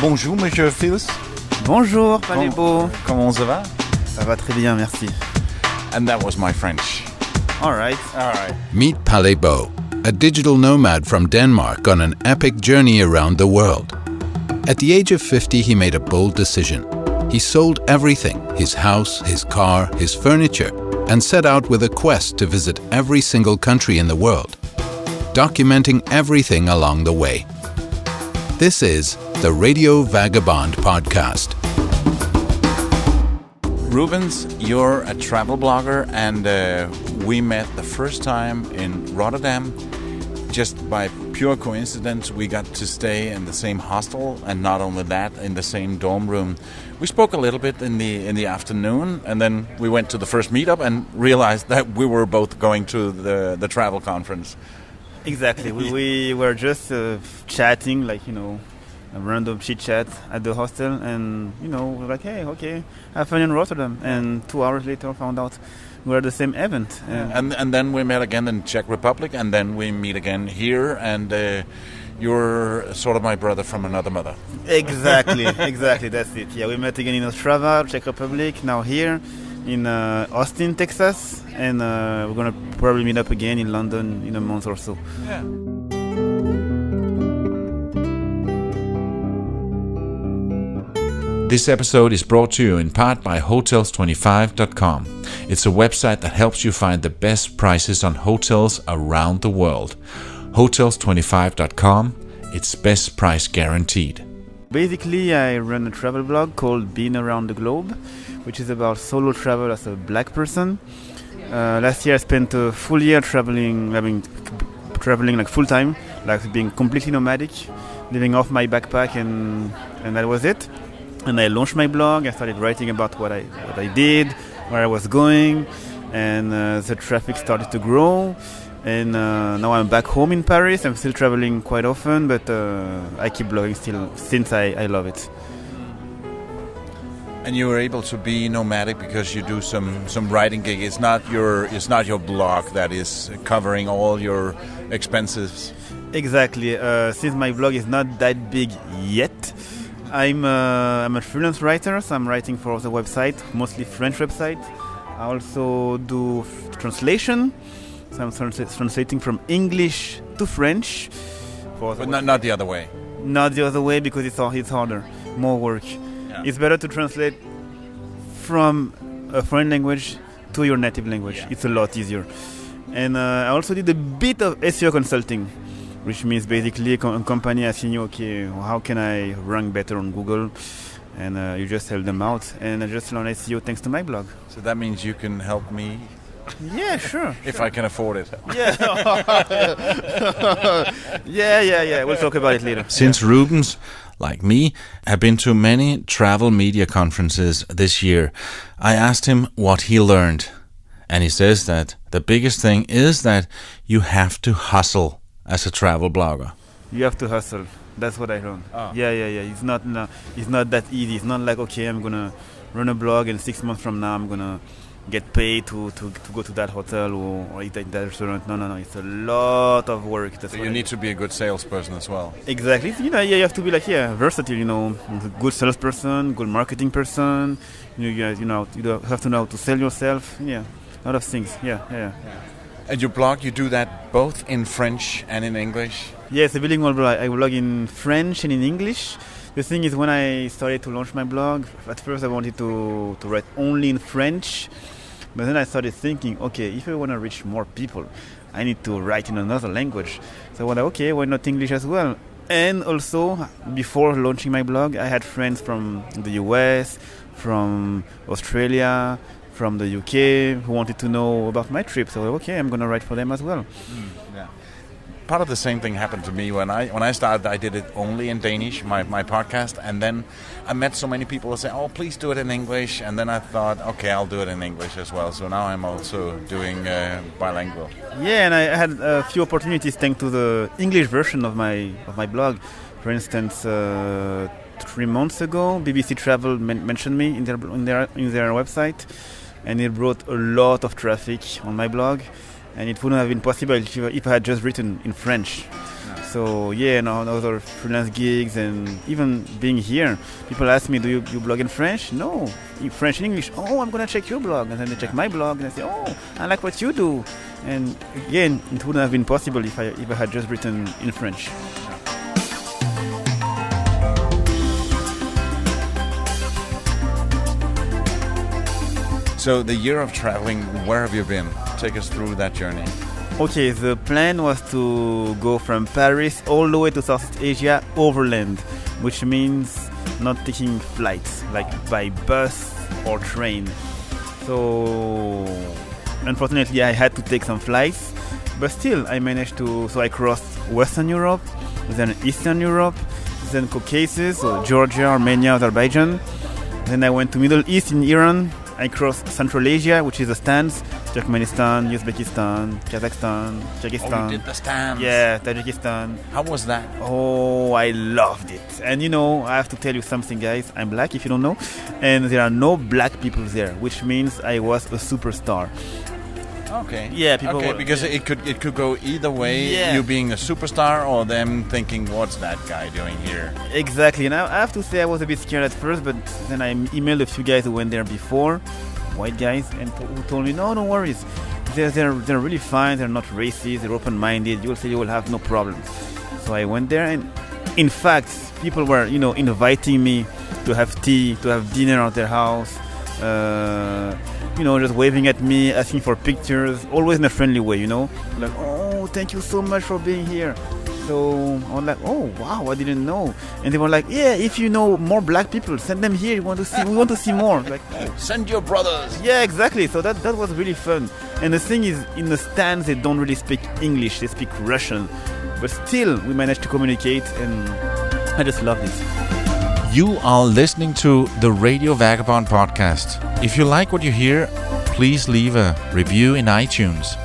Bonjour, Monsieur Phyllis. Bonjour, Palebo. Comment ça va? Ça va très bien, merci. And that was my French. All right. Meet Palebo, a digital nomad from Denmark on an epic journey around the world. At the age of 50, he made a bold decision. He sold everything, his house, his car, his furniture, and set out with a quest to visit every single country in the world, documenting everything along the way. This is the Radiovagabond Podcast. Roobens, you're a travel blogger, and we met the first time in Rotterdam. Just by pure coincidence, we got to stay in the same hostel, and not only that, in the same dorm room. We spoke a little bit in the afternoon, and then we went to the first meetup and realized that we were both going to the travel conference. Exactly. We were just chatting, like, a random chit-chat at the hostel, and, we're like, hey, okay, have fun in Rotterdam. And 2 hours later, found out we were at the same event. And then we met again in Czech Republic, and then we meet again here, and you're sort of my brother from another mother. Exactly, that's it. Yeah, we met again in Ostrava, Czech Republic, now here in Austin, Texas, and we're going to probably meet up again in London in a month or so. Yeah. This episode is brought to you in part by Hotels25.com. It's a website that helps you find the best prices on hotels around the world. Hotels25.com, it's best price guaranteed. Basically, I run a travel blog called Being Around the Globe, which is about solo travel as a black person. Last year I spent a full year traveling like full time, like being completely nomadic, living off my backpack, and that was it. And I launched my blog. I started writing about what I did, where I was going, and the traffic started to grow. And now I'm back home in Paris. I'm still traveling quite often, but I keep blogging still since I love it. And you were able to be nomadic because you do some writing gig. It's not your blog that is covering all your expenses. Exactly. Since my blog is not that big yet, I'm a freelance writer, so I'm writing for the website, mostly French website. I also do translation, so I'm translating from English to French. But not the other way. Not the other way, because it's harder, more work. Yeah. It's better to translate from a foreign language to your native language. Yeah. It's a lot easier. And I also did a bit of SEO consulting, which means basically a company asking you, okay, how can I rank better on Google? And you just help them out. And I just learned SEO thanks to my blog. So that means you can help me? Yeah, sure. If I can afford it. Yeah. Yeah. We'll talk about it later. Since Roobens, like me, have been to many travel media conferences this year, I asked him what he learned. And he says that the biggest thing is that you have to hustle as a travel blogger. You have to hustle. That's what I learned. Oh. Yeah. It's not that easy. It's not like, okay, I'm gonna run a blog and 6 months from now I'm gonna get paid to go to that hotel or eat at that restaurant. No. It's a lot of work. So you need to be a good salesperson as well. Exactly. You have to be versatile. Good salesperson, good marketing person. You have to know how to sell yourself. Yeah, a lot of things. Yeah. And your blog, you do that both in French and in English? Yes, a bilingual blog. I blog in French and in English. The thing is, when I started to launch my blog, at first I wanted to write only in French. But then I started thinking, okay, if I want to reach more people, I need to write in another language. So I was like, okay, why not English as well? And also, before launching my blog, I had friends from the US, from Australia, from the UK, who wanted to know about my trip. So okay, I'm going to write for them as well. Yeah. Part of the same thing happened to me when I started. I did it only in Danish, my podcast, and then I met so many people who say, "Oh, please do it in English." And then I thought, okay, I'll do it in English as well. So now I'm also doing bilingual. Yeah, and I had a few opportunities thanks to the English version of my blog. For instance, 3 months ago, BBC Travel mentioned me in their website, and it brought a lot of traffic on my blog. And it wouldn't have been possible if I had just written in French. No. So yeah, and other freelance gigs, and even being here, people ask me, do you blog in French? No, in French and English. Oh, I'm gonna check your blog, and then they check my blog, and I say, oh, I like what you do. And again, it wouldn't have been possible if I had just written in French. So the year of traveling, where have you been? Take us through that journey. Okay, the plan was to go from Paris all the way to Southeast Asia overland, which means not taking flights, like by bus or train. So unfortunately I had to take some flights, but still I managed to, so I crossed Western Europe, then Eastern Europe, then Caucasus, so Georgia, Armenia, Azerbaijan. Then I went to Middle East in Iran. I crossed Central Asia, which is the stands, Turkmenistan, Uzbekistan, Kazakhstan, Kyrgyzstan. Oh, you did the stands. Yeah, Tajikistan. How was that? Oh, I loved it. And I have to tell you something, guys. I'm black, if you don't know. And there are no black people there, which means I was a superstar. Okay. Yeah, people. Okay, because it could go either way. Yeah. You being a superstar, or them thinking, "What's that guy doing here?" Exactly. And I have to say, I was a bit scared at first, but then I emailed a few guys who went there before, white guys, and who told me, "No, no worries. They're really fine. They're not racist. They're open-minded. You will say you will have no problems." So I went there, and in fact, people were, inviting me to have tea, to have dinner at their house. Just waving at me, asking for pictures, always in a friendly way, Like, oh, thank you so much for being here. So I was like, oh, wow, I didn't know. And they were like, yeah, if you know more black people, send them here. We want to see more. Like, send your brothers. Yeah, exactly. So that was really fun. And the thing is, in the stands, they don't really speak English. They speak Russian. But still, we managed to communicate, and I just love this. You are listening to the Radio Vagabond podcast. If you like what you hear, please leave a review in iTunes.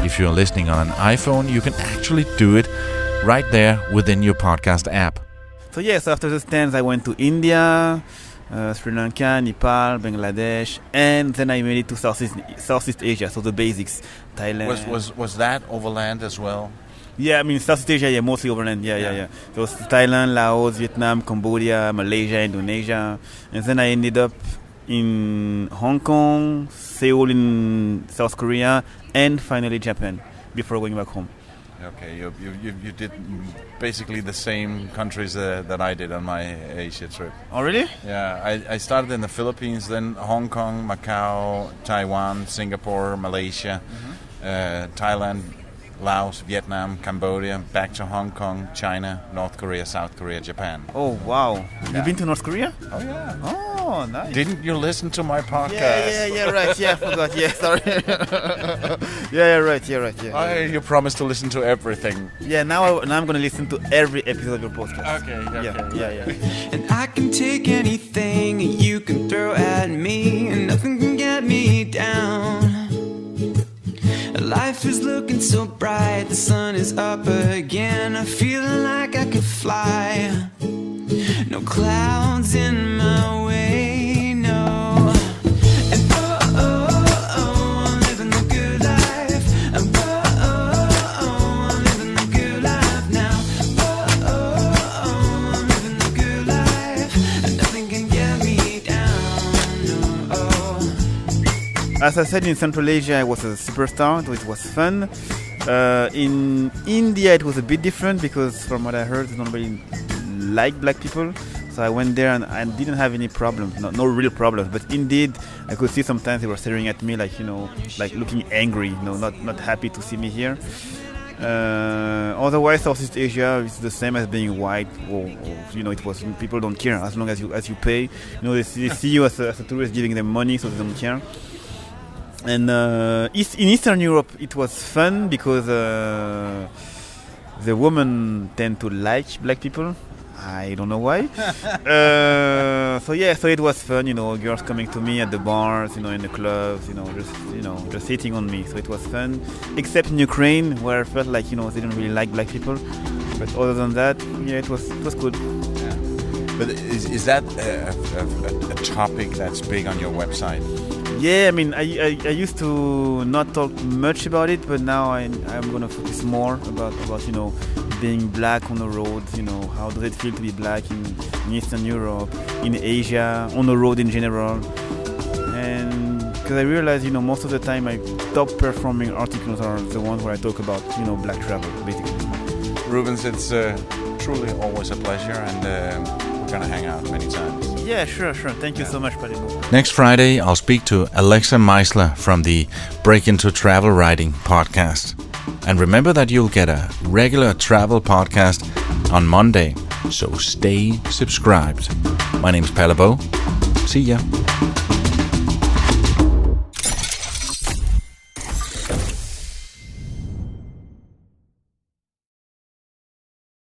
If you're listening on an iPhone, you can actually do it right there within your podcast app. So yes, after the stands, I went to India, Sri Lanka, Nepal, Bangladesh, and then I made it to Southeast Asia. So the basics, Thailand. Was that overland as well? Yeah, I mean Southeast Asia, mostly overland. Yeah. So it was Thailand, Laos, Vietnam, Cambodia, Malaysia, Indonesia, and then I ended up in Hong Kong, Seoul in South Korea, and finally Japan before going back home. Okay, you did basically the same countries that I did on my Asia trip. Oh, really? Yeah, I started in the Philippines, then Hong Kong, Macau, Taiwan, Singapore, Malaysia, Thailand, Laos, Vietnam, Cambodia, back to Hong Kong, China, North Korea, South Korea, Japan. Oh, wow. Yeah. You've been to North Korea? Oh, yeah. Oh, nice. Didn't you listen to my podcast? Yeah, right. Yeah, I forgot. Yeah, sorry. yeah, right. You promised to listen to everything. Yeah, now I'm going to listen to every episode of your podcast. Okay. Yeah. And I can take anything you can throw at me, and nothing can get me down. Life is looking so bright, the sun is up again. I'm feeling like I could fly. No clouds in my way, no. And I'm living the good life. And I'm living the good life now. I'm living the good life. And nothing can get me down, no. As I said, in Central Asia, I was a superstar, so it was fun. In India, it was a bit different because, from what I heard, they don't really like black people. So I went there and I didn't have any problems, no real problems. But indeed, I could see sometimes they were staring at me like looking angry, not happy to see me here. Otherwise, Southeast Asia is the same as being white. It was, people don't care as long as you pay. They see you as a tourist, giving them money, so they don't care. And in Eastern Europe, it was fun because the women tend to like black people. I don't know why. So it was fun. Girls coming to me at the bars, in the clubs, just hitting on me. So it was fun. Except in Ukraine, where I felt like they didn't really like black people. But other than that, it was good. Yeah. But is that a topic that's big on your website? Yeah, I mean, I used to not talk much about it, but now I'm going to focus more about being black on the roads, how does it feel to be black in Eastern Europe, in Asia, on the road in general. And because I realized, most of the time my top performing articles are the ones where I talk about, black travel, basically. Roobens, it's truly always a pleasure, and we're going to hang out many times. Yeah, sure. Thank you so much, Palebo. Next Friday, I'll speak to Alexa Meisler from the BreakIntoTravelWriting Podcast. And remember that you'll get a regular travel podcast on Monday, so stay subscribed. My name's Palebo. See ya.